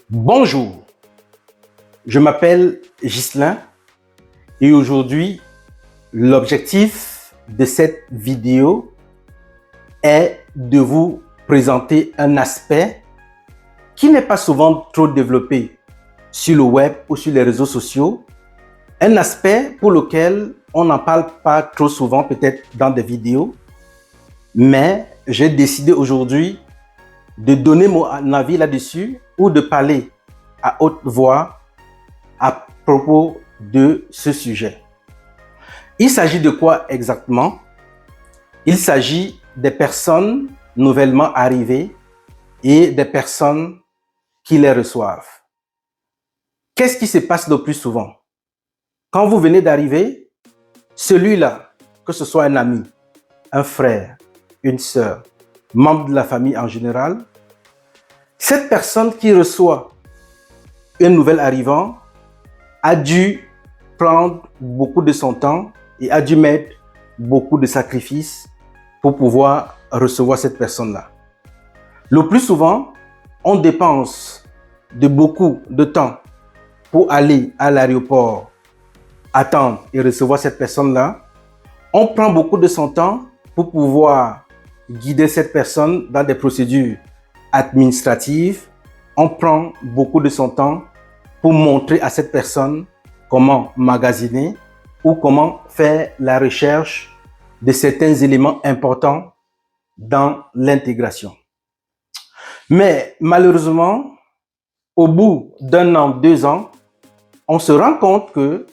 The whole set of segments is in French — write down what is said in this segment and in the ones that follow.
Bonjour, je m'appelle Ghislain et aujourd'hui, l'objectif de cette vidéo est de vous présenter un aspect qui n'est pas souvent trop développé sur le web ou sur les réseaux sociaux, un aspect pour lequel on n'en parle pas trop souvent, peut-être dans des vidéos, mais j'ai décidé aujourd'hui de donner mon avis là-dessus ou de parler à haute voix à propos de ce sujet. Il s'agit de quoi exactement? Il s'agit des personnes nouvellement arrivées et des personnes qui les reçoivent. Qu'est-ce qui se passe le plus souvent? Quand vous venez d'arriver, celui-là, que ce soit un ami, un frère, une sœur, membre de la famille en général, cette personne qui reçoit un nouvel arrivant a dû prendre beaucoup de son temps et a dû mettre beaucoup de sacrifices pour pouvoir recevoir cette personne-là. Le plus souvent, on dépense beaucoup de temps pour aller à l'aéroport, attendre et recevoir cette personne-là. On prend beaucoup de son temps pour pouvoir guider cette personne dans des procédures administratives. On prend beaucoup de son temps pour montrer à cette personne comment magasiner ou comment faire la recherche de certains éléments importants dans l'intégration. Mais malheureusement, au bout d'un an, 2 ans, on se rend compte que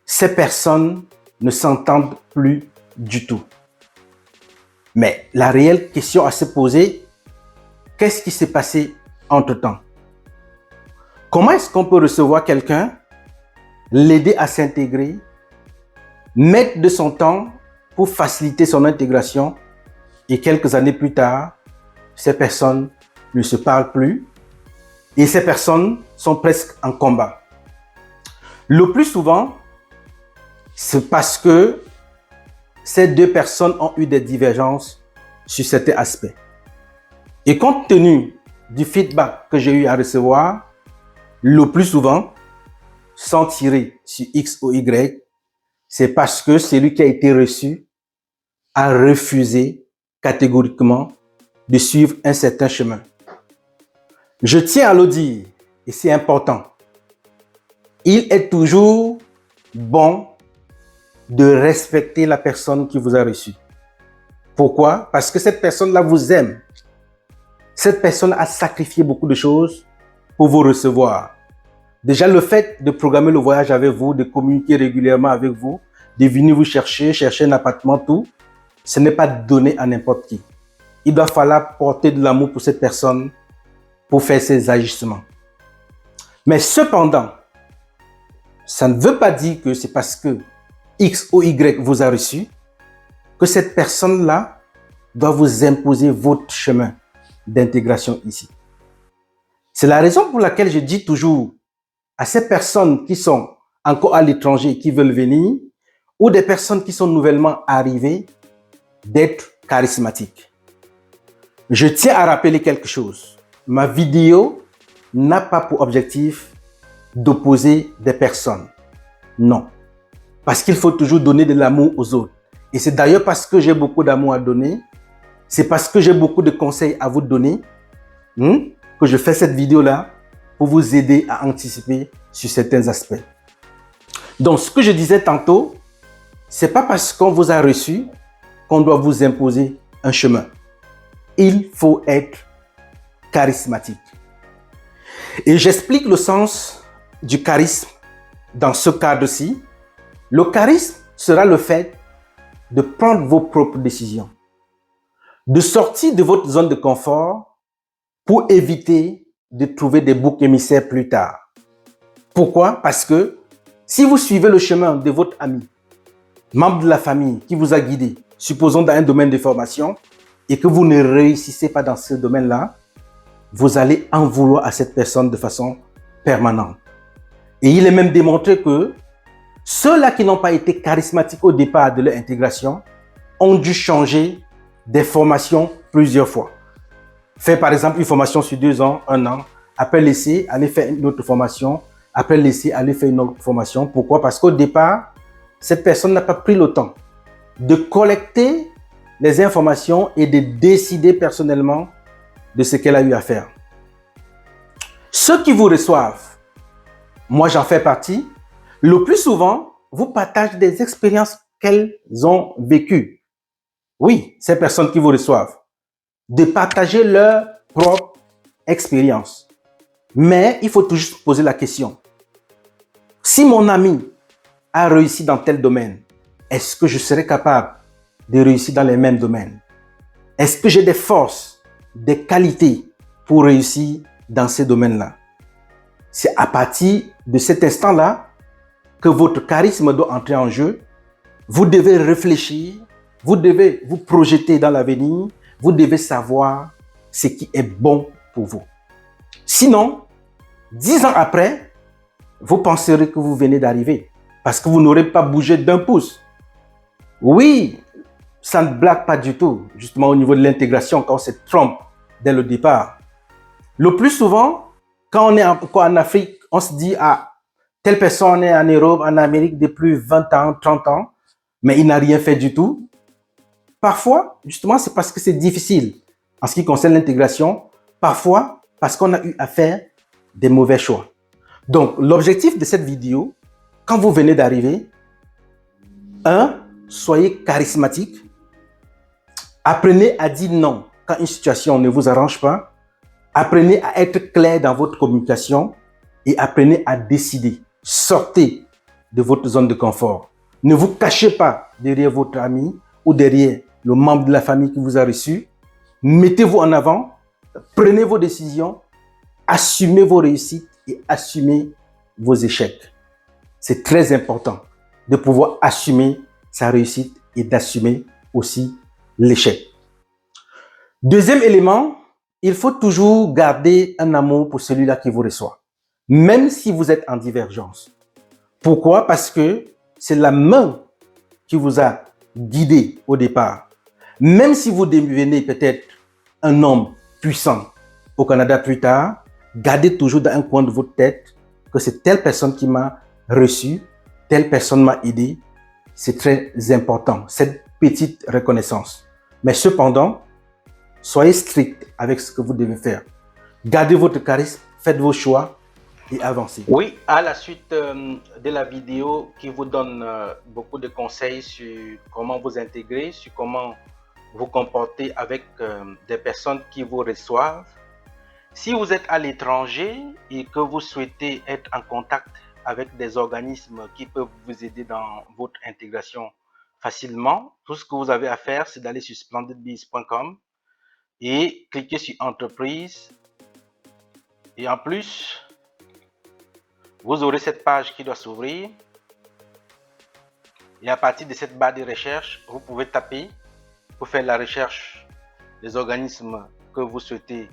ces personnes ne s'entendent plus du tout. Mais la réelle question à se poser, qu'est-ce qui s'est passé entre-temps? Comment est-ce qu'on peut recevoir quelqu'un, l'aider à s'intégrer, mettre de son temps pour faciliter son intégration et quelques années plus tard, ces personnes ne se parlent plus et ces personnes sont presque en combat. Le plus souvent, c'est parce que ces deux personnes ont eu des divergences sur certains aspects. Et compte tenu du feedback que j'ai eu à recevoir, le plus souvent, sans tirer sur X ou Y, c'est parce que celui qui a été reçu a refusé catégoriquement de suivre un certain chemin. Je tiens à le dire, et c'est important, il est toujours bon de respecter la personne qui vous a reçu. Pourquoi? Parce que cette personne-là vous aime. Cette personne a sacrifié beaucoup de choses pour vous recevoir. Déjà, le fait de programmer le voyage avec vous, de communiquer régulièrement avec vous, de venir vous chercher un appartement, tout, ce n'est pas donné à n'importe qui. Il doit falloir porter de l'amour pour cette personne pour faire ces ajustements. Mais cependant, ça ne veut pas dire que c'est parce que X ou Y vous a reçu que cette personne-là doit vous imposer votre chemin d'intégration ici. C'est la raison pour laquelle je dis toujours à ces personnes qui sont encore à l'étranger et qui veulent venir, ou des personnes qui sont nouvellement arrivées, d'être charismatiques. Je tiens à rappeler quelque chose. Ma vidéo n'a pas pour objectif d'opposer des personnes. Non. Parce qu'il faut toujours donner de l'amour aux autres. Et c'est d'ailleurs parce que j'ai beaucoup d'amour à donner, c'est parce que j'ai beaucoup de conseils à vous donner, que je fais cette vidéo-là pour vous aider à anticiper sur certains aspects. Donc, ce que je disais tantôt, c'est pas parce qu'on vous a reçu qu'on doit vous imposer un chemin. Il faut être charismatique. Et j'explique le sens du charisme dans ce cadre-ci. Le charisme sera le fait de prendre vos propres décisions, de sortir de votre zone de confort pour éviter de trouver des boucs émissaires plus tard. Pourquoi? Parce que si vous suivez le chemin de votre ami, membre de la famille qui vous a guidé, supposons dans un domaine de formation, et que vous ne réussissez pas dans ce domaine-là, vous allez en vouloir à cette personne de façon permanente. Et il est même démontré que ceux-là qui n'ont pas été charismatiques au départ de leur intégration ont dû changer des formations plusieurs fois. Faire par exemple une formation sur 2 ans, 1 an, après laisser aller faire une autre formation, après laisser aller faire une autre formation. Pourquoi? Parce qu'au départ, cette personne n'a pas pris le temps de collecter les informations et de décider personnellement de ce qu'elle a eu à faire. Ceux qui vous reçoivent, moi j'en fais partie, le plus souvent, vous partagent des expériences qu'elles ont vécues. Oui, ces personnes qui vous reçoivent, de partager leur propre expérience. Mais il faut toujours poser la question. Si mon ami a réussi dans tel domaine, est-ce que je serai capable de réussir dans les mêmes domaines? Est-ce que j'ai des forces, des qualités pour réussir dans ces domaines-là? C'est à partir de cet instant-là que votre charisme doit entrer en jeu. Vous devez réfléchir, vous devez vous projeter dans l'avenir, vous devez savoir ce qui est bon pour vous. Sinon, 10 ans après, vous penserez que vous venez d'arriver parce que vous n'aurez pas bougé d'un pouce. Oui, ça ne blague pas du tout, justement au niveau de l'intégration, quand on se trompe dès le départ. Le plus souvent, quand on est en Afrique, on se dit, ah, telle personne est en Europe, en Amérique depuis 20 ans, 30 ans, mais il n'a rien fait du tout. Parfois, justement, c'est parce que c'est difficile en ce qui concerne l'intégration. Parfois, parce qu'on a eu à faire des mauvais choix. Donc, l'objectif de cette vidéo, quand vous venez d'arriver, 1, soyez charismatique. Apprenez à dire non quand une situation ne vous arrange pas. Apprenez à être clair dans votre communication et apprenez à décider. Sortez de votre zone de confort. Ne vous cachez pas derrière votre ami ou derrière le membre de la famille qui vous a reçu. Mettez-vous en avant, prenez vos décisions, assumez vos réussites et assumez vos échecs. C'est très important de pouvoir assumer sa réussite et d'assumer aussi l'échec. Deuxième élément, il faut toujours garder un amour pour celui-là qui vous reçoit, même si vous êtes en divergence. Pourquoi? Parce que c'est la main qui vous a guidé au départ. Même si vous devenez peut-être un homme puissant au Canada plus tard, gardez toujours dans un coin de votre tête que c'est telle personne qui m'a reçu, telle personne m'a aidé. C'est très important, cette petite reconnaissance. Mais cependant, soyez strict avec ce que vous devez faire. Gardez votre charisme, faites vos choix et avancez. Oui, à la suite de la vidéo qui vous donne beaucoup de conseils sur comment vous intégrer, sur comment vous comporter avec des personnes qui vous reçoivent. Si vous êtes à l'étranger et que vous souhaitez être en contact avec des organismes qui peuvent vous aider dans votre intégration facilement, tout ce que vous avez à faire, c'est d'aller sur splendidbiz.com et cliquer sur entreprise. Et en plus, vous aurez cette page qui doit s'ouvrir. Et à partir de cette barre de recherche, vous pouvez taper pour faire la recherche des organismes que vous souhaitez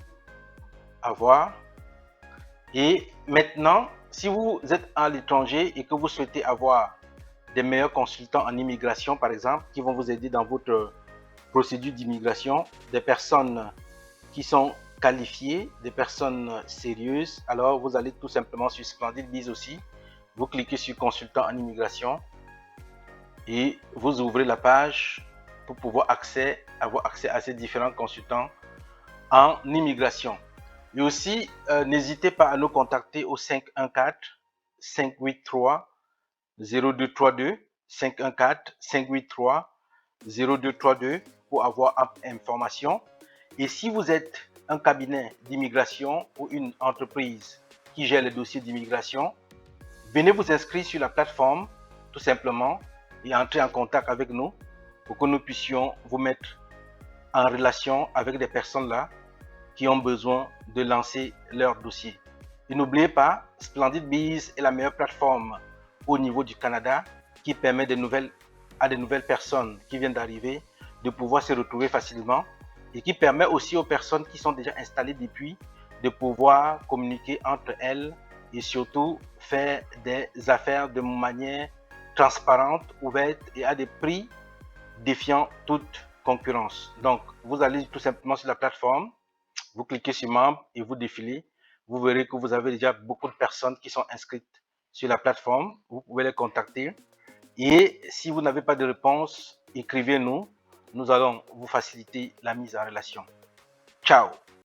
avoir. Et maintenant, si vous êtes à l'étranger et que vous souhaitez avoir des meilleurs consultants en immigration, par exemple, qui vont vous aider dans votre procédure d'immigration, des personnes qui sont qualifiées, des personnes sérieuses, alors vous allez tout simplement sur Splendid Biz aussi, vous cliquez sur consultant en immigration et vous ouvrez la page pour pouvoir avoir accès à ces différents consultants en immigration. Et aussi, n'hésitez pas à nous contacter au 514-583-0232, 514-583-0232 pour avoir information. Et si vous êtes un cabinet d'immigration ou une entreprise qui gère les dossiers d'immigration, venez vous inscrire sur la plateforme tout simplement et entrer en contact avec nous pour que nous puissions vous mettre en relation avec des personnes là qui ont besoin de lancer leur dossier. Et n'oubliez pas, Splendid Biz est la meilleure plateforme au niveau du Canada qui permet à de nouvelles personnes qui viennent d'arriver de pouvoir se retrouver facilement et qui permet aussi aux personnes qui sont déjà installées depuis de pouvoir communiquer entre elles et surtout faire des affaires de manière transparente, ouverte et à des prix défiant toute concurrence. Donc, vous allez tout simplement sur la plateforme, vous cliquez sur membre et vous défilez vous verrez que vous avez déjà beaucoup de personnes qui sont inscrites sur la plateforme. Vous pouvez les contacter. Et si vous n'avez pas de réponse, écrivez-nous. Nous allons vous faciliter la mise en relation. Ciao!